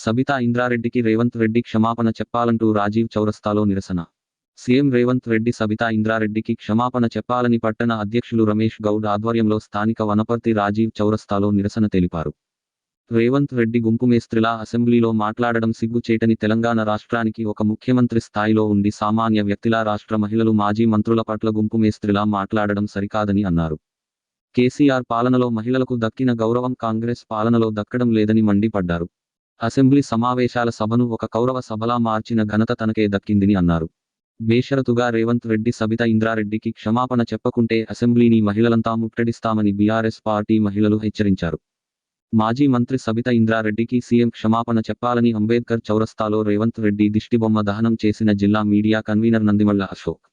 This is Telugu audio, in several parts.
సబితా ఇంద్రారెడ్డికి రేవంత్ రెడ్డి క్షమాపణ చెప్పాలంటూ రాజీవ్ చౌరస్తాలో నిరసన. సీఎం రేవంత్ రెడ్డి సబితా ఇంద్రారెడ్డికి క్షమాపణ చెప్పాలని పట్టణ అధ్యక్షులు రమేష్ గౌడ్ ఆధ్వర్యంలో స్థానిక వనపర్తి రాజీవ్ చౌరస్తాలో నిరసన తెలిపారు. రేవంత్ రెడ్డి గుంపుమేస్త్రిలా అసెంబ్లీలో మాట్లాడడం సిగ్గుచేటని, తెలంగాణ రాష్ట్రానికి ఒక ముఖ్యమంత్రి స్థాయిలో ఉండి సామాన్య వ్యక్తిలా రాష్ట్ర మహిళలు, మాజీ మంత్రుల పట్ల గుంపుమేస్త్రిలా మాట్లాడడం సరికాదని అన్నారు. కేసీఆర్ పాలనలో మహిళలకు దక్కిన గౌరవం కాంగ్రెస్ పాలనలో దక్కడం లేదని మండిపడ్డారు. అసెంబ్లీ సమావేశాల సభను ఒక కౌరవ సభలా మార్చిన ఘనత తనకే దక్కిందని అన్నారు. బేషరతుగా రేవంత్ రెడ్డి సబితా ఇంద్రారెడ్డికి క్షమాపణ చెప్పకుంటే అసెంబ్లీని మహిళలంతా ముట్టడిస్తామని బీఆర్ఎస్ పార్టీ మహిళలు హెచ్చరించారు. మాజీ మంత్రి సబితా ఇంద్రారెడ్డికి సీఎం క్షమాపణ చెప్పాలని అంబేద్కర్ చౌరస్తాలో రేవంత్ రెడ్డి దిష్టిబొమ్మ దహనం చేసిన జిల్లా మీడియా కన్వీనర్ నందిమళ్ల అశోక్.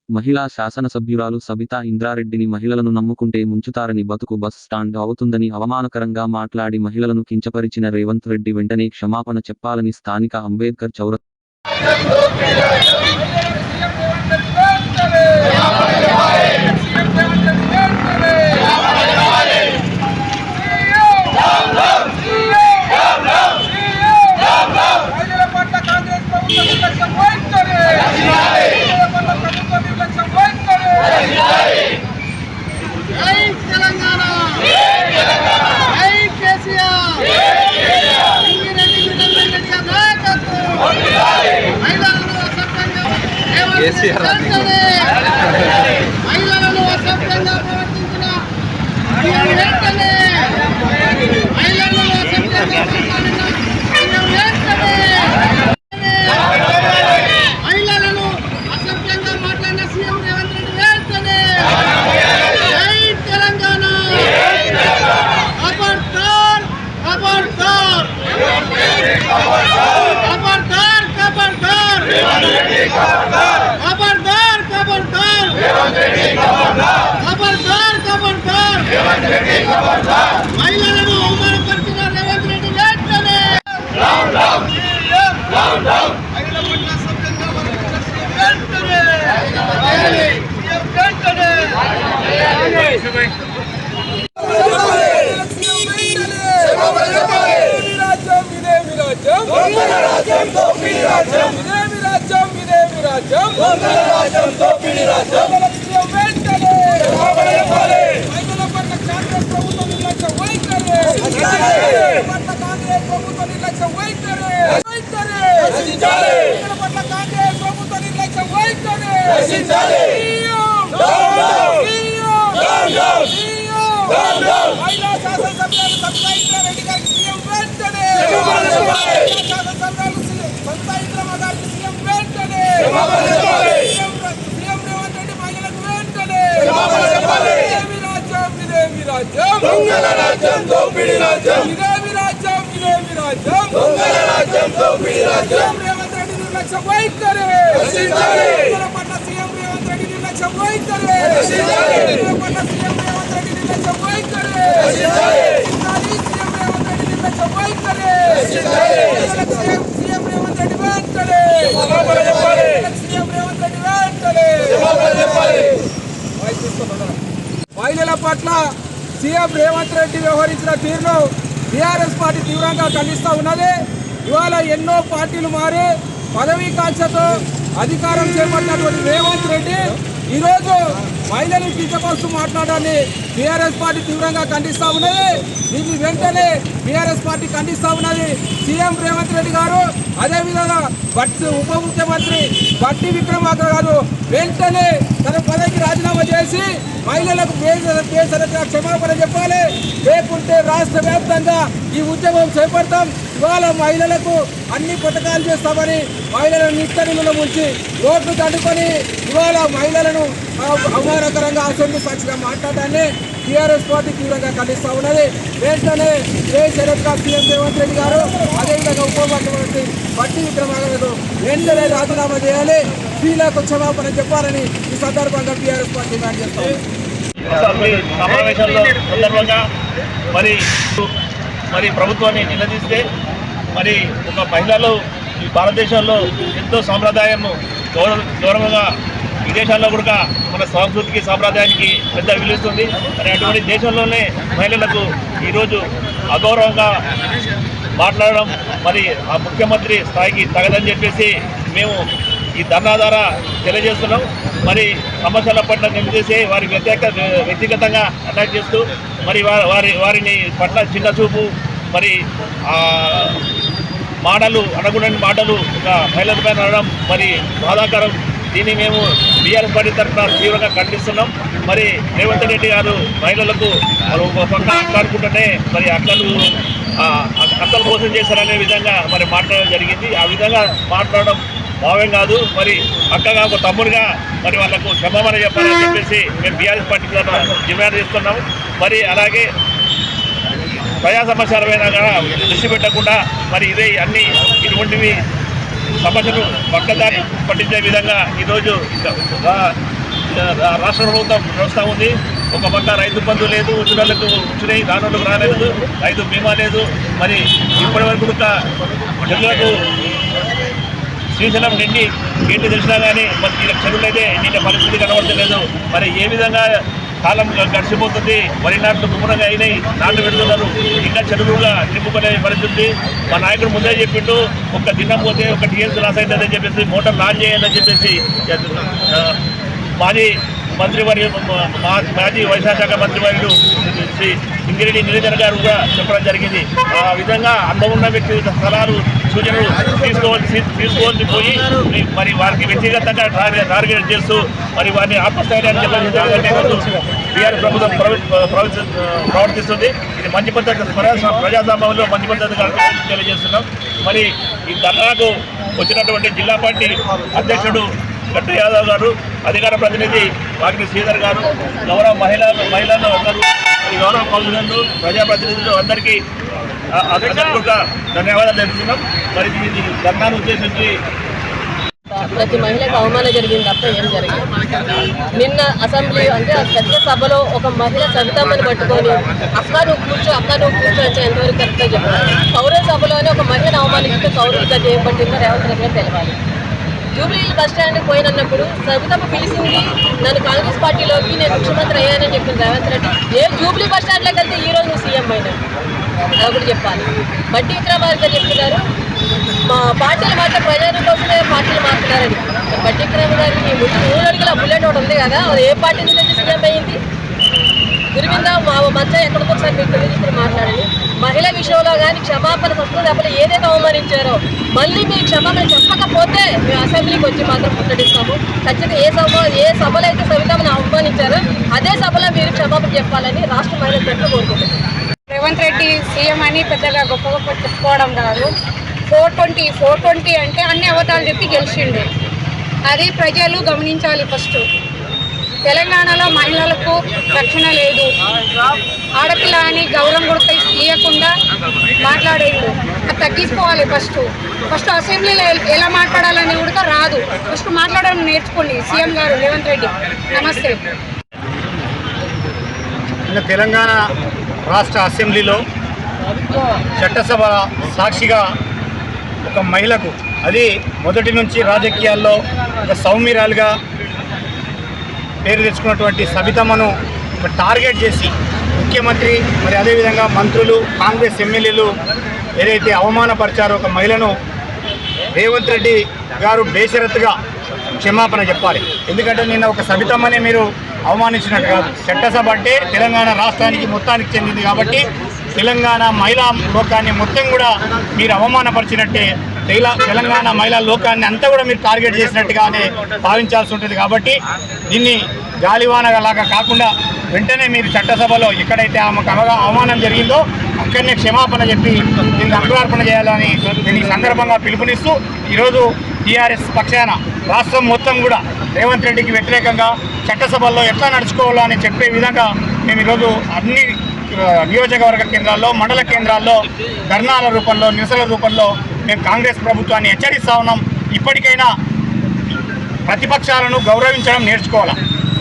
మహిళా శాసనసభ్యురాలు సబితా ఇంద్రారెడ్డిని మహిళలను నమ్ముకుంటే ముంచుతారని, బతుకు బస్ స్టాండ్ అవుతుందని అవమానకరంగా మాట్లాడి మహిళలను కించపరిచిన రేవంత్ రెడ్డి వెంటనే క్షమాపణ చెప్పాలని స్థానిక అంబేద్కర్ చౌరస్తా మహిళలను అసభ్యంగా ప్రవర్తించిన మహిళలను అసభ్యంగా మాట్లాడిన సీఎం రేవంత్ రెడ్డి వెంటనే జై తెలంగాణ. ఖబర్దార్ ఖబర్దార్ ఖబర్దార్ ఖబర్దార్ ఖబర్దార్ ఖబర్దార్ ఖబర్దార్ ఖబర్దార్ మహిళలను అవమానపరిచిన రేవంత్ రెడ్డి వెంటనే మహిళల పట్ల సీఎం రేవంత్ రెడ్డి వ్యవహరించిన తీరును బీఆర్ఎస్ పార్టీ తీవ్రంగా ఖండిస్తూ ఉన్నది. ఇవాళ ఎన్నో పార్టీలు మారి పదవీ కాంక్షతో అధికారం చేపట్టినటువంటి రేవంత్ రెడ్డి ఈరోజు మహిళలు కించపరుస్తూ మాట్లాడాలని బీఆర్ఎస్ పార్టీ తీవ్రంగా ఖండిస్తూ ఉన్నది. దీన్ని వెంటనే బీఆర్ఎస్ పార్టీ ఖండిస్తూ ఉన్నది. సీఎం రేవంత్ రెడ్డి గారు, అదేవిధంగా ఉప ముఖ్యమంత్రి బట్టి విక్రమార్క గారు వెంటనే తన పదవికి రాజీనామా చేసి మహిళలకు బేసరగా క్షమాపణ చెప్పాలి. లేకుంటే రాష్ట్ర వ్యాప్తంగా ఈ ఉద్యమం చేపడతాం. ఇవాళ మహిళలకు అన్ని పథకాలు చేస్తామని మహిళలను నిత్తడిలో ఉంచి రోడ్లు తడుకొని ఇవాళ మహిళలను అవమానకరంగా అసెంబ్లీ సాక్షిగా మాట్లాడాన్ని టీఆర్ఎస్ పార్టీ తీవ్రంగా ఖండిస్తూ ఉన్నది. వెంటనే బేషరతుగా సీఎం రేవంత్ రెడ్డి గారు, అదేవిధంగా ఉప ముఖ్యమంత్రి బట్టి విక్రమార్క వెంటనే రాజీనామా చేయాలి, స్త్రీలకు క్షమాపణ చెప్పాలని ఈ సందర్భంగా టీఆర్ఎస్ పార్టీ డిమాండ్ చేస్తాం. సమావేశంలో సందర్భంగా మరి ప్రభుత్వాన్ని నిలదీస్తే మరి ఒక మహిళలు ఈ భారతదేశంలో ఎంతో సాంప్రదాయం గౌరవంగా విదేశాల్లో కూడా మన సంస్కృతికి సాంప్రదాయానికి పెద్ద విలుస్తుంది. మరి అటువంటి దేశంలోనే మహిళలకు ఈరోజు అగౌరవంగా మాట్లాడడం మరి ఆ ముఖ్యమంత్రి స్థాయికి తగదని చెప్పేసి మేము ఈ ధర్నా ద్వారా తెలియజేస్తున్నాం. మరి సమస్యల పట్ల నిలదీసి వారి వ్యక్తిగతంగా అటాక్ చేస్తూ మరి వారిని పట్ల చిన్న చూపు, మరి మాటలు అనగుణని మాటలు ఒక మహిళలపై అనడం మరి బాధాకరం. దీన్ని మేము బీఆర్ఎస్ పార్టీ తరఫున తీవ్రంగా ఖండిస్తున్నాం. మరి రేవంత్ రెడ్డి గారు మహిళలకు ఒక పక్క అట్లాడుకుంటూనే మరి అక్కలు మోసం చేశారనే విధంగా మరి మాట్లాడడం జరిగింది. ఆ విధంగా మాట్లాడడం భావ్యం కాదు. మరి అక్కగా ఒక తమ్ముడిగా మరి వాళ్ళకు క్షమాపణ చెప్పాలని చెప్పేసి మేము బీఆర్ఎస్ పార్టీ తరఫున డిమాండ్ చేస్తున్నాము. మరి అలాగే ప్రజా సమస్యలపైన కూడా దృష్టి పెట్టకుండా మరి ఇదే అన్ని ఇటువంటివి సమస్యలు పక్కదారి పట్టించే విధంగా ఈరోజు రాష్ట్ర ప్రభుత్వం వ్యవస్థ ఉంది. ఒక పక్క రైతు బంధు లేదు, ఉచితాలకు వచ్చినాయి, దానిలకు రాలేదు, రైతు బీమా లేదు. మరి ఇప్పటి వరకు చెరువులకు శ్రీశైలం నిండి ఏంటి తెలిసినా కానీ మరి చెరువులు అయితే నిండే పరిస్థితి కనబడతలేదు. మరి ఏ విధంగా కాలం గడిచిపోతుంది, వరి నాట్లు గుమ్మరంగా అయినాయి, నాట్లు పెడుతున్నారు, ఇంకా చెరువులుగా నింపుకునే పరిస్థితి. మా నాయకుడు ముందే చెప్పిండు, ఒక్క దినం పోతే ఒక టీఎంసీ లాస్ అవుతుందని చెప్పేసి మోటార్ లాంచ్ చేయాలని చెప్పేసి మాజీ మంత్రివర్యులు మాజీ వ్యవసాయ శాఖ మంత్రివర్యులు శ్రీ ఇంగిరెడ్డి నిరంజన్ గారు కూడా చెప్పడం జరిగింది. ఆ విధంగా అందం ఉన్న వ్యక్తి సలహాలు సూచనలు తీసుకోవాల్సి పోయి మరి వారికి వ్యక్తిగతంగా టార్గెట్ చేస్తూ మరి వారిని ఆత్మస్థైర్యాన్ని చెప్పాలంటే బీఆర్ ప్రభుత్వం ప్రవర్తిస్తుంది. ఇది మంచి పద్ధతి, ప్రజాస్వామ్యంలో మంచి పద్ధతి తెలియజేస్తున్నాం. మరి ఈ ధర్నాకు వచ్చినటువంటి జిల్లా పార్టీ అధ్యక్షుడు గట్ట యాదవ్ గారు, అధికార ప్రతినిధి వాకిటి శ్రీధర్ గారు, గౌరవ మహిళలు అందరూ, గౌరవ కౌన్సిలర్లు, ప్రజాప్రతినిధులు అందరికీ అధికారులుగా ధన్యవాదాలు తెలుపుతున్నాం. మరి ఇది ధర్నాను ఉద్దేశించి ప్రతి మహిళకు అవమానం జరిగింది తప్ప ఏం జరిగింది. నిన్న అసెంబ్లీ అంటే పెద్ద సభలో ఒక మహిళ సవితమ్మని పట్టుకొని అక్క నువ్వు కూర్చో అంటే ఎంతవరకు కరెక్ట్గా చెప్పారు. కౌరవ సభలోనే ఒక మహిళను అవమానిస్తూ కౌరవులతో ఏం పట్టిందో రేవంత్ రెడ్డి తెలవాలి. జూబ్లీ బస్ స్టాండ్కి పోయినప్పుడు సవితమ్మ పిలిచింది నన్ను కాంగ్రెస్ పార్టీలోకి, నేను ముఖ్యమంత్రి అయ్యానని చెప్పింది రేవంత్ రెడ్డి. జూబ్లీ బస్ స్టాండ్లోకి వెళ్తే ఈ రోజు నువ్వు సీఎం అయినావు ఒకటి చెప్పాలి. బట్టి విక్రమార్క గారు చెప్తున్నారు మా పార్టీలు మార్చే ప్రజల కోసమే పార్టీలు మారుతున్నారని. బట్టి విక్రమ గారు ఈ 3 అడుగుల బుల్లెట్ ఒకటి ఉంది కదా, అది ఏ పార్టీ నుంచి సీఎం అయ్యింది? గురివింద మా మధ్య ఎక్కడికి ఒకసారి మీకు తెలియజేసి మాట్లాడండి. మహిళ విషయంలో కానీ క్షమాపణ సంస్కృతి ఏదైతే అవమానించారో మళ్ళీ మీరు క్షమాపణ చెప్పకపోతే మేము అసెంబ్లీకి వచ్చి మాత్రం ముట్టడిస్తాము. ఖచ్చితంగా ఏ సభలో అయితే సవితమ్మను అవమానించారో అదే సభలో మీరు క్షమాపణ చెప్పాలని రాష్ట్ర మహిళా సంఘం కోరుకుంటున్నారు. రేవంత్ రెడ్డి సీఎం అని పెద్దగా గొప్ప చెప్పుకోవడం కాదు. 420 అంటే అన్ని అవతారాలు చెప్పి గెలిచిండు. అది ప్రజలు గమనించాలి. ఫస్ట్ తెలంగాణలో మహిళలకు రక్షణ లేదు, ఆడపిల్ల అని గౌరవం కూడా ఇవ్వకుండా మాట్లాడేది. అది తగ్గించుకోవాలి. ఫస్ట్ అసెంబ్లీలో ఎలా మాట్లాడాలని కూడా రాదు. ఫస్ట్ మాట్లాడడం నేర్చుకోండి. సీఎం గారు రేవంత్ రెడ్డి నమస్తే. తెలంగాణ రాష్ట్ర అసెంబ్లీలో చట్టసభ సాక్షిగా ఒక మహిళకు, అది మొదటి నుంచి రాజకీయాల్లో ఒక సౌమ్యురాలుగా పేరు తెచ్చుకున్నటువంటి సబితమ్మను ఒక టార్గెట్ చేసి ముఖ్యమంత్రి మరి అదేవిధంగా మంత్రులు, కాంగ్రెస్ ఎమ్మెల్యేలు ఏదైతే అవమానపరిచారో ఒక మహిళను రేవంత్ రెడ్డి గారు బేషరతుగా క్షమాపణ చెప్పాలి. ఎందుకంటే నిన్న ఒక సబితమ్మని మీరు అవమానించినట్టు కాదు. చట్టసభ అంటే తెలంగాణ రాష్ట్రానికి మొత్తానికి చెందింది కాబట్టి తెలంగాణ మహిళా లోకాన్ని మొత్తం కూడా మీరు అవమానపరిచినట్టే. తెలంగాణ మహిళా లోకాన్ని అంతా కూడా మీరు టార్గెట్ చేసినట్టుగానే భావించాల్సి ఉంటుంది. కాబట్టి దీన్ని గాలివానలాగా కాకుండా వెంటనే మీరు చట్టసభలో ఎక్కడైతే ఆమెకు అవమానం జరిగిందో అక్కడనే క్షమాపణ చెప్పి దీనికి అంకురార్పణ చేయాలని నేను ఈ సందర్భంగా పిలుపునిస్తూ ఈరోజు టీఆర్ఎస్ పక్షాన రాష్ట్రం మొత్తం కూడా రేవంత్ రెడ్డికి వ్యతిరేకంగా చట్టసభల్లో ఎట్లా నడుచుకోవాలో అని చెప్పే విధంగా మేము ఈరోజు అన్ని నియోజకవర్గ కేంద్రాల్లో, మండల కేంద్రాల్లో ధర్నాల రూపంలో, నిరసనల రూపంలో మేము కాంగ్రెస్ ప్రభుత్వాన్ని హెచ్చరిస్తూ ఉన్నాం. ఇప్పటికైనా ప్రతిపక్షాలను గౌరవించడం నేర్చుకోవాలి.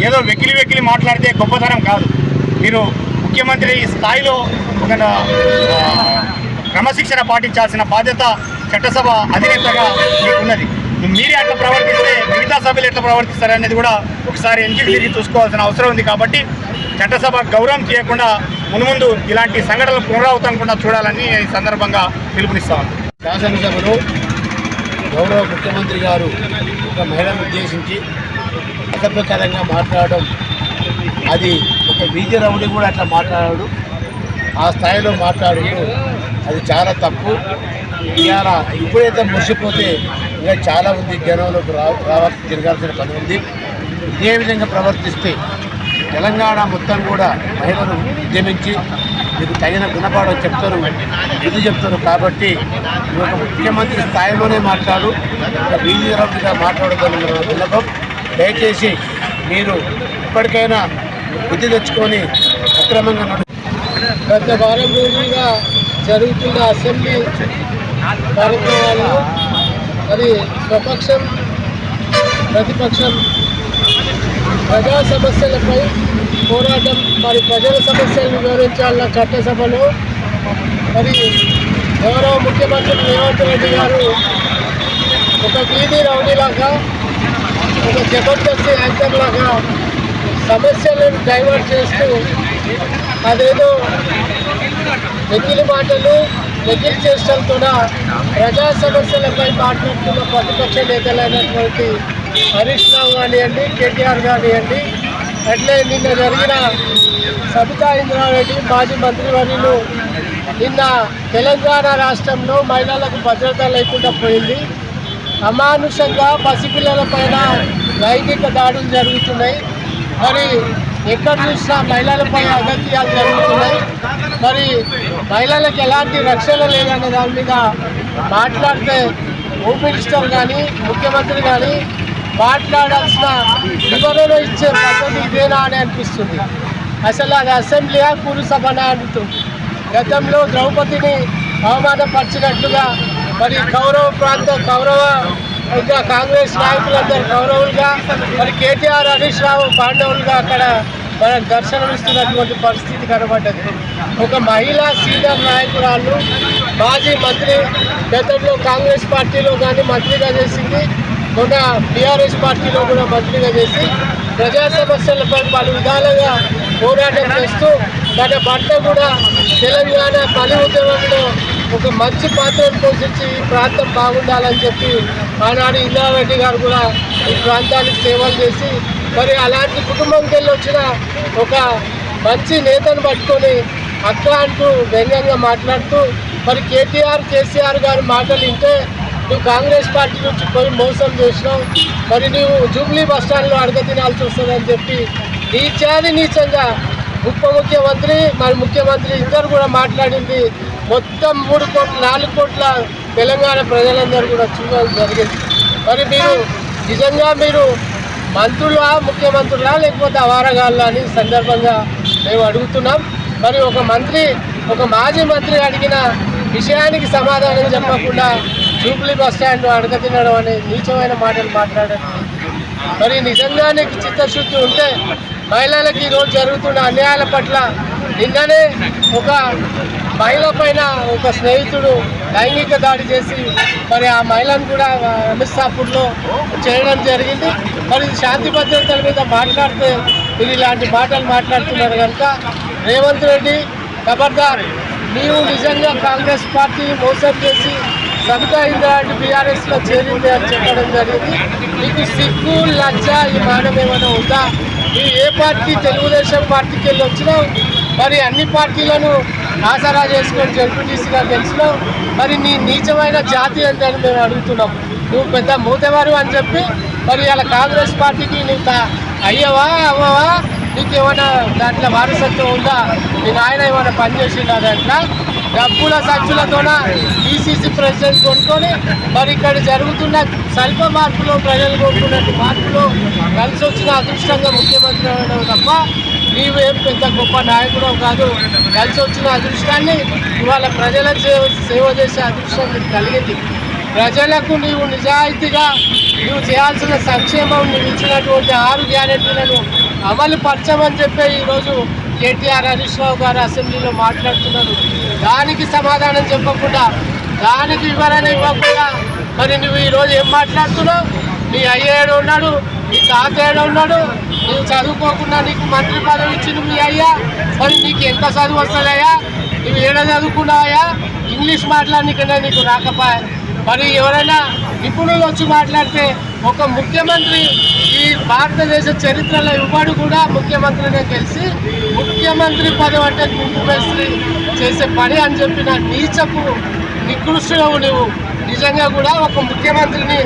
ఏదో వెకిలి మాట్లాడితే గొప్పతనం కాదు. మీరు ముఖ్యమంత్రి స్థాయిలో ఒక క్రమశిక్షణ పాటించాల్సిన బాధ్యత చట్టసభ అధినేతగా మీకున్నది. మీరే అట్లా ప్రవర్తిస్తే మిగతా సభ్యులు ఎట్లా ప్రవర్తిస్తారు అనేది కూడా ఒకసారి వెనక్కి తిరిగి చూసుకోవాల్సిన అవసరం ఉంది. కాబట్టి చట్టసభ గౌరవం చేయకుండా మున్ముందు ఇలాంటి సంఘటనలు పునరావృతంకుండా చూడాలని ఈ సందర్భంగా పిలుపునిస్తాం. శాసనసభలో గౌరవ ముఖ్యమంత్రి గారు ఒక మహిళను ఉద్దేశించి అసభ్యకరంగా మాట్లాడడం, అది ఒక బీజే రౌడీ కూడా అట్లా మాట్లాడాడు, ఆ స్థాయిలో మాట్లాడుతూ అది చాలా తప్పు. ఇవాళ ఇప్పుడైతే మురిసిపోతే ఇంకా చాలా ఉంది, జనంలోకి తిరగాల్సిన పని ఉంది. ఇదే విధంగా ప్రవర్తిస్తే తెలంగాణ మొత్తం కూడా మహిళలు ఉద్యమించి మీకు తగిన గుణపాఠం చెప్తారు, ఇది చెప్తారు. కాబట్టి ఒక ముఖ్యమంత్రి స్థాయిలోనే మాట్లాడు, ఒక బీజీ రౌడీగా మాట్లాడదని మన విన్నపం. దయచేసి మీరు ఇప్పటికైనా బుద్ధి తెచ్చుకొని అక్రమంగా గత వారం రోజులుగా జరుగుతున్న అసెంబ్లీ కార్యక్రమాల్లో మరి స్వపక్షం ప్రతిపక్షం ప్రజా సమస్యలపై పోరాటం, మరి ప్రజల సమస్యలను వివరించాలన్న చట్టసభలో మరి గౌరవ ముఖ్యమంత్రి రేవంత్ రెడ్డి గారు ఒక వీధి రౌడీలాగా, ఒక జబర్దస్త్ యాంకర్ లాగా సమస్యలను డైవర్ట్ చేస్తూ అదేదో వెకిలి మాటలు వెకిలి చేష్టలతో ప్రజా సమస్యలపై మాట్లాడుతున్న ప్రతిపక్ష నేతలైనటువంటి హరీష్ రావు కానివ్వండి, కేటీఆర్ కానివ్వండి, అట్లే నిన్న జరిగిన సబితా ఇంద్రారెడ్డి మాజీ మంత్రివర్యులు నిన్న తెలంగాణ రాష్ట్రంలో మహిళలకు భద్రత లేకుండా పోయింది. అమానుషంగా పసిపిల్లల పైన లైంగిక దాడులు జరుగుతున్నాయి. మరి ఎక్కడ చూసినా మహిళలపై అగత్యాలు జరుగుతున్నాయి. మరి మహిళలకు ఎలాంటి రక్షణ లేదనే దాని మీద మాట్లాడితే హోమ్ మినిస్టర్ కానీ ముఖ్యమంత్రి కానీ మాట్లాడాల్సిన వివరణ ఇచ్చే పద్ధతి ఇదేనా అని అనిపిస్తుంది. అసలు అది అసెంబ్లీయా కురుసభనా అంటుంది. గతంలో ద్రౌపదిని అవమానపరిచినట్లుగా మరి కౌరవ ఇంకా కాంగ్రెస్ నాయకులందరూ కౌరవులుగా, మరి కేటీఆర్ హరీష్ రావు పాండవులుగా అక్కడ మనకు దర్శనమిస్తున్నటువంటి పరిస్థితి కనబడ్డది. ఒక మహిళా సీనియర్ నాయకురాలు, మాజీ మంత్రి, గతంలో కాంగ్రెస్ పార్టీలో కానీ మంత్రిగా చేసింది, మొన్న టీఆర్ఎస్ పార్టీలో కూడా మంత్రిగా చేసి ప్రజా సమస్యలపై పలు విధాలుగా పోరాటం చేస్తూ తన భర్త కూడా తెలంగాణ పని ఉద్యమంలో ఒక మంచి పాత్రను పోషించి ఈ ప్రాంతం బాగుండాలని చెప్పి ఆనాడు ఇంద్రారెడ్డి గారు కూడా ఈ ప్రాంతానికి సేవలు చేసి మరి అలాంటి కుటుంబంకి వెళ్ళి వచ్చిన ఒక మంచి నేతను పట్టుకొని అక్క అంటూ వ్యంగ్యంగా మాట్లాడుతూ మరి కేసీఆర్ గారి మాటలు వింటే నువ్వు కాంగ్రెస్ పార్టీ నుంచి పోయి మోసం చేసినావు, మరి నువ్వు జూబ్లీ బస్టాండ్లో అడగ తినాల్సి వస్తుందని చెప్పి నీచంగా ఉప ముఖ్యమంత్రి మరి ముఖ్యమంత్రి ఇద్దరు కూడా మాట్లాడింది. మొత్తం 3 కోట్ల 4 కోట్ల తెలంగాణ ప్రజలందరూ కూడా చూడాలి జరిగింది. మరి నిజంగా మీరు మంత్రులా ముఖ్యమంత్రులా లేకపోతే అవారగాళ్ళ అని సందర్భంగా మేము అడుగుతున్నాం. మరి ఒక మాజీ మంత్రి అడిగిన విషయానికి సమాధానం చెప్పకుండా జూబ్లీ బస్టాండ్ అడగ తినడం అనే నీచమైన మాటలు మాట్లాడడం. మరి నిజంగా నీకు చిత్తశుద్ధి ఉంటే మహిళలకు ఈరోజు జరుగుతున్న అన్యాయాల పట్ల నిన్ననే ఒక మహిళ పైన ఒక స్నేహితుడు లైంగిక దాడి చేసి మరి ఆ మహిళను కూడా అమిత్సాపూర్లో చేయడం జరిగింది. మరి శాంతి భద్రతల మీద మాట్లాడితే మీరు ఇలాంటి మాటలు మాట్లాడుతున్నారు కనుక రేవంత్ రెడ్డి ఖబర్దార్, నీవు నిజంగా కాంగ్రెస్ పార్టీ మోసం చేసి సబితా ఇంద్రారెడ్డి బీఆర్ఎస్లో చేరింది అని చెప్పడం జరిగింది. నీకు సిగ్గు లజ్జ ఈ మానం ఏమైనా ఉందా? నువ్వు ఏ పార్టీ తెలుగుదేశం పార్టీకి వెళ్ళి వచ్చినావు, మరి అన్ని పార్టీలను ఆసరా చేసుకొని జడ్పీటీసీగా గెలిచినావు. మరి నీ నీచమైన జాతి ఏంటని మేము అడుగుతున్నాం. నువ్వు పెద్ద మూతవారు అని చెప్పి మరి ఇలా కాంగ్రెస్ పార్టీకి నువ్వు అయ్యవా అవ్వవా, నీకేమైనా దాంట్లో వారసత్వం ఉందా? మీ నాయన ఏమైనా పనిచేసిందా? దాంట్లో డబ్బుల సంచులతోన ఈసీసీ ప్రెసిడెంట్ కొనుక్కొని మరి ఇక్కడ జరుగుతున్న స్వల్ప మార్పులో ప్రజలు కోరుకున్నట్టు మార్పులో కలిసి వచ్చిన అదృష్టంగా ముఖ్యమంత్రి అవడం తప్ప నీవేం పెద్ద గొప్ప నాయకుడు కాదు. కలిసి వచ్చిన అదృష్టాన్ని ఇవాళ ప్రజలకు సేవ చేసే అదృష్టం నీకు కలిగింది. ప్రజలకు నీవు నిజాయితీగా నువ్వు చేయాల్సిన సంక్షేమం నువ్వు ఇచ్చినటువంటి 6 గ్యారెంటీలను అమలు పరచమని చెప్పి ఈరోజు కేటీఆర్ హరీష్ రావు గారు అసెంబ్లీలో మాట్లాడుతున్నారు. దానికి సమాధానం చెప్పకుండా, దానికి వివరణ ఇవ్వకుండా మరి నువ్వు ఈరోజు ఏం మాట్లాడుతున్నావు? నీ అయ్యాడు ఉన్నాడు, నీ తాతయ్యాడు ఉన్నాడు, నువ్వు చదువుకోకుండా నీకు మంత్రి పదవి ఇచ్చింది మీ అయ్యా. మరి నీకు ఎంత చదువు వస్తుందయ్యా? నువ్వు ఏడ చదువుకున్నావయ్యా? ఇంగ్లీష్ మాట్లాడనికన్నా నీకు రాకపోయా? మరి ఎవరైనా నిపుణులు వచ్చి మాట్లాడితే ఒక ముఖ్యమంత్రి ఈ భారతదేశ చరిత్రలో ఇవ్వడు కూడా ముఖ్యమంత్రినే తెలిసి ముఖ్యమంత్రి పదవి అంటే కుంకుమేస్త్రి చేసే పని అని చెప్పిన నీచపు నికృష్టుడవు నువ్వు. నిజంగా కూడా ఒక ముఖ్యమంత్రిని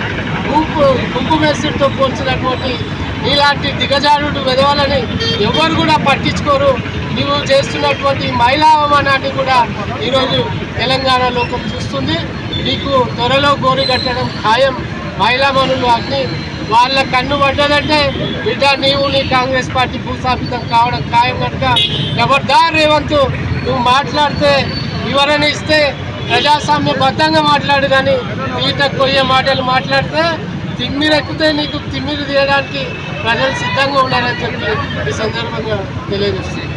కుంకుమేస్త్రితో పోల్చినటువంటి ఇలాంటి దిగజారుడు వెదవాలని ఎవరు కూడా పట్టించుకోరు. నువ్వు చేస్తున్నటువంటి మహిళా అవమానాన్ని కూడా ఈరోజు తెలంగాణ లోకం చూస్తుంది. నీకు త్వరలో గోరి కట్టడం ఖాయం. మహిళా మనులు అగ్ని వాళ్ళ కన్ను పడ్డదంటే బిడ్డ నీవు నీ కాంగ్రెస్ పార్టీ భూస్థాపితం కావడం ఖాయం కనుక ఖబర్దార్ రేవంత్, నువ్వు మాట్లాడితే వివరణ ఇస్తే ప్రజాస్వామ్యబద్ధంగా మాట్లాడు, కానీ తీటకు పోయే మాటలు మాట్లాడితే తిమ్మిరెక్కితే నీకు తిమ్మిరి తీయడానికి ప్రజలు సిద్ధంగా ఉన్నారని చెప్పి ఈ సందర్భంగా తెలియజేస్తుంది.